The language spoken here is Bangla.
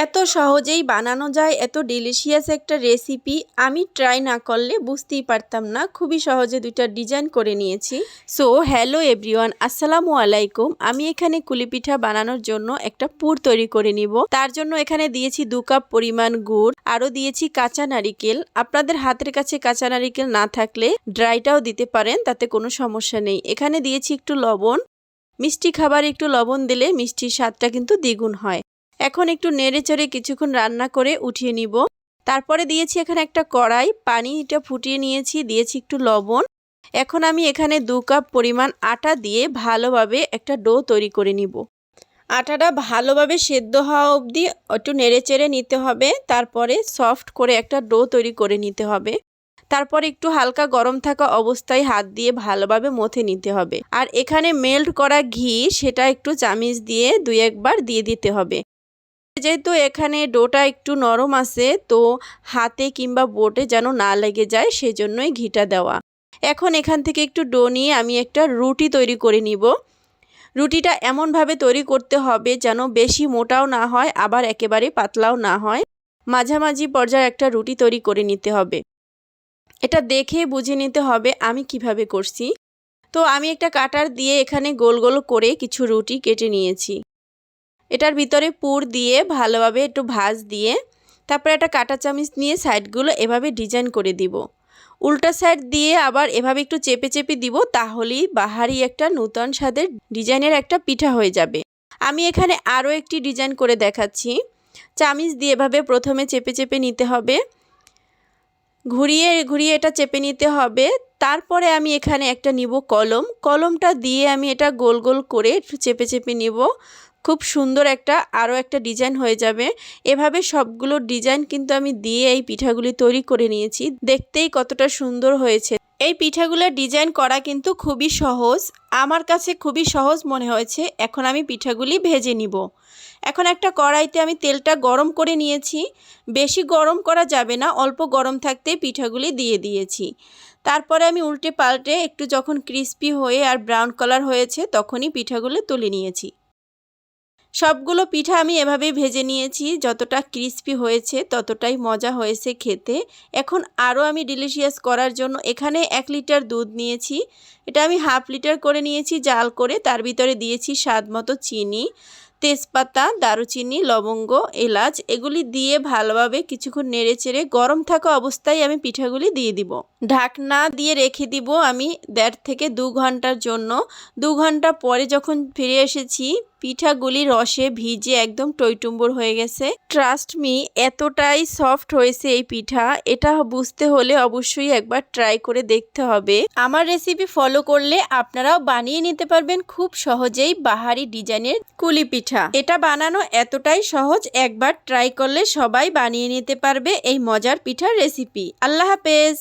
এত সহজেই বানানো যায় এত ডিলিশিয়াস একটা রেসিপি আমি ট্রাই না করলে বুঝতেই পারতাম না। খুবই সহজে দুইটা ডিজাইন করে নিয়েছি। সো হ্যালো এভরিওয়ান, আসসালামু আলাইকুম। আমি এখানে কুলি পিঠা বানানোর জন্য একটা পুর তৈরি করে নিব। তার জন্য এখানে দিয়েছি 2 কাপ পরিমাণ গুড়, আরও দিয়েছি কাঁচা নারিকেল। আপনাদের হাতের কাছে কাঁচা নারিকেল না থাকলে ড্রাইটাও দিতে পারেন, তাতে কোনো সমস্যা নেই। এখানে দিয়েছি একটু লবণ। মিষ্টি খাবার একটু লবণ দিলে মিষ্টির স্বাদটা কিন্তু দ্বিগুণ হয়। এখন একটু নেড়েচড়ে কিছুক্ষণ রান্না করে উঠিয়ে নিব। তারপরে দিয়েছি এখানে একটা কড়াই, পানিটা ফুটিয়ে নিয়েছি, দিয়েছি একটু লবণ। এখন আমি এখানে 2 কাপ পরিমাণ আটা দিয়ে ভালোভাবে একটা ডো তৈরি করে নিব। আটাটা ভালোভাবে সেদ্ধ হওয়া অবধি একটু নেড়েচেড়ে নিতে হবে। তারপরে সফট করে একটা ডো তৈরি করে নিতে হবে। তারপর একটু হালকা গরম থাকা অবস্থায় হাত দিয়ে ভালোভাবে মথে নিতে হবে। আর এখানে মেল্ট করা ঘি সেটা একটু চামিচ দিয়ে 2-1 বার দিয়ে দিতে হবে। যেহেতু এখানে ডোটা একটু নরম আছে, তো হাতে কিংবা বোটে যেন না লেগে যায় সেজন্যই ঘিটা দেওয়া। এখন এখান থেকে একটু ডো নিয়ে আমি একটা রুটি তৈরি করে নিব। রুটিটা এমনভাবে তৈরি করতে হবে যেন বেশি মোটাও না হয় আবার একেবারে পাতলাও না হয়, মাঝামাঝি পর্যায়ে একটা রুটি তৈরি করে নিতে হবে। এটা দেখে বুঝে নিতে হবে আমি কিভাবে করছি। তো আমি একটা কাটার দিয়ে এখানে গোল গোল করে কিছু রুটি কেটে নিয়েছি। এটার ভিতরে পুর দিয়ে ভালোভাবে একটু ভাঁজ দিয়ে তারপরে একটা কাঁটা চামচ নিয়ে সাইডগুলো এভাবে ডিজাইন করে দিব। উল্টা সাইড দিয়ে আবার এভাবে একটু চেপে চেপে দিব, তাহলেই বাহারি একটা নতুন স্বাদের ডিজাইনের একটা পিঠা হয়ে যাবে। আমি এখানে আরও একটি ডিজাইন করে দেখাচ্ছি। চামচ দিয়ে এভাবে প্রথমে চেপে চেপে নিতে হবে, ঘুরিয়ে ঘুরিয়ে এটা চেপে নিতে হবে। তারপরে আমি এখানে একটা নিব কলম, কলমটা দিয়ে আমি এটা গোল গোল করে একটু চেপে চেপে নিব। খুব সুন্দর আরও একটা ডিজাইন হয়ে যাবে। এভাবে সবগুলো ডিজাইন কিন্তু আমি দিয়ে এই পিঠাগুলি তৈরি করে নিয়েছি। দেখতেই কতটা সুন্দর হয়েছে। এই পিঠাগুলোর ডিজাইন করা কিন্তু খুবই সহজ, আমার কাছে খুবই সহজ মনে হয়েছে। এখন আমি পিঠাগুলি ভেজে নিব। এখন একটা কড়াইতে আমি তেলটা গরম করে নিয়েছি। বেশি গরম করা যাবে না, অল্প গরম থাকতে পিঠাগুলি দিয়ে দিয়েছি। তারপরে আমি উল্টে পাল্টে একটু যখন ক্রিস্পি হয়ে আর ব্রাউন কালার হয়েছে তখনই পিঠাগুলো তুলে নিয়েছি। সবগুলো পিঠা আমি এভাবেই ভেজে নিয়েছি। যতটা ক্রিস্পি হয়েছে ততটাই মজা হয়েছে খেতে। এখন আরও আমি ডিলিশিয়াস করার জন্য এখানে 1 লিটার দুধ নিয়েছি। এটা আমি হাফ লিটার করে নিয়েছি জাল করে। তার ভিতরে দিয়েছি স্বাদ মতো চিনি, তেজপাতা, দারুচিনি, লবঙ্গ, এলাচ এগুলি দিয়ে ভালোভাবে কিছুক্ষণ নেড়েচেড়ে গরম থাকা অবস্থায় আমি পিঠাগুলি দিয়ে দিব। ঢাকনা দিয়ে রেখে দিব আমি 1.5 থেকে 2 ঘন্টার জন্য। 2 ঘন্টা পরে যখন ফিরে এসেছি, পিঠাগুলি রসে ভিজে একদম টইটুম্বর হয়ে গেছে। ট্রাস্ট মি, এতটাই সফট হয়েছে এই পিঠা। এটা বুঝতে হলে অবশ্যই একবার ট্রাই করে দেখতে হবে। আমার রেসিপি ফলো করলে আপনারাও বানিয়ে নিতে পারবেন খুব সহজেই বাহারি ডিজাইনের কুলি পিঠা। এটা বানানো এতটাই সহজ, একবার ট্রাই করলে সবাই বানিয়ে নিতে পারবে এই মজার পিঠার রেসিপি। আল্লাহ হাফেজ।